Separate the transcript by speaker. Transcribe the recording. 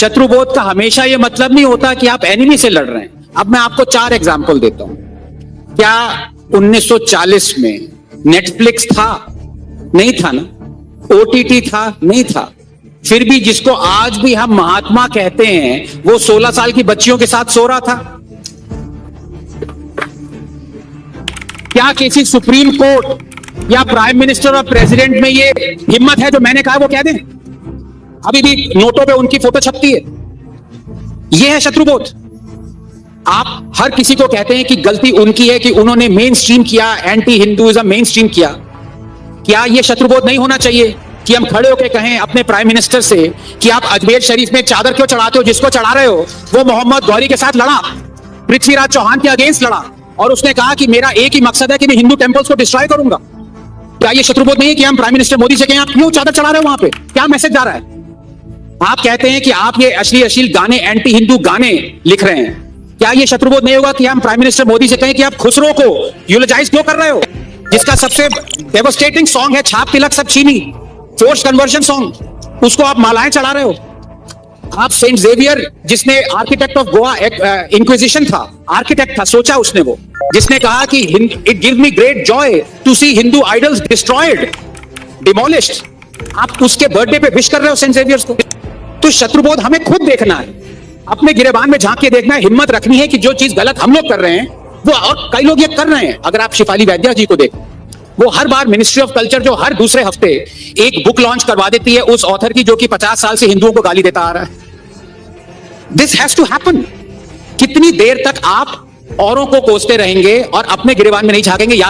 Speaker 1: शत्रुबोध का हमेशा यह मतलब नहीं होता कि आप एनिमी से लड़ रहे हैं। अब मैं आपको 4 एग्जाम्पल देता हूं। क्या 1940 में नेटफ्लिक्स था? नहीं था ना। ओटीटी था? नहीं था। फिर भी जिसको आज भी हम महात्मा कहते हैं वो 16 साल की बच्चियों के साथ सो रहा था। क्या किसी सुप्रीम कोर्ट या प्राइम मिनिस्टर और प्रेसिडेंट में ये हिम्मत है जो मैंने कहा वो कह दें? अभी भी नोटों पे उनकी फोटो छपती है। ये है शत्रुबोध। आप हर किसी को कहते हैं कि गलती उनकी है कि उन्होंने मेन स्ट्रीम किया, एंटी हिंदुइज्म मेन स्ट्रीम किया। क्या यह शत्रुबोध नहीं होना चाहिए कि हम खड़े होकर कहें अपने प्राइम मिनिस्टर से कि आप अजमेर शरीफ में चादर क्यों चढ़ाते हो? जिसको चढ़ा रहे हो वो मोहम्मद गौरी के साथ लड़ा, पृथ्वीराज चौहान के अगेंस्ट लड़ा और उसने कहा कि मेरा एक ही मकसद है कि मैं हिंदू टेंपल्स को डिस्ट्रॉय करूंगा। क्या यह शत्रुबोध नहीं है कि हम प्राइम मिनिस्टर मोदी से कहें आप क्यों चादर चढ़ा रहे हो? वहां पे क्या मैसेज जा रहा है? आप कहते हैं कि आप ये अश्लील गाने, एंटी हिंदू गाने लिख रहे हैं। क्या यह शत्रुबोध नहीं होगा कि हम प्राइम मिनिस्टर मोदी से कहें कि आप खुसरो को यूलोजाइज क्यों कर रहे हो, जिसका सबसे डेवास्टेटिंग सॉन्ग है छाप तिलक सब छीनी, फोर्स कन्वर्जन सॉन्ग, उसको आप मालाएं चढ़ा रहे हो। आप सेंट जेवियर, जिसने आर्किटेक्ट ऑफ गोवा इंक्विजिशन था, आर्किटेक्ट था, सोचा उसने वो, जिसने कहा कि it gives me great joy to see Hindu idols destroyed, demolished, आप उसके बर्थडे पे विश कर रहे हो सेंट जेवियर्स को। तो शत्रुबोध हमें खुद देखना है, अपने गिरेबान में झांक के देखना है, हिम्मत रखनी है कि जो चीज गलत हम लोग कर रहे हैं वो और कई लोग ये कर रहे हैं। अगर आप शिफाली वैद्या जी को देखें, वो हर बार मिनिस्ट्री ऑफ कल्चर जो हर दूसरे हफ्ते एक बुक लॉन्च करवा देती है उस ऑथर की जो कि 50 साल से हिंदुओं को गाली देता आ रहा है। This has to happen. कितनी देर तक आप औरों को कोसते रहेंगे और अपने गिरेबान में नहीं झांकेंगे?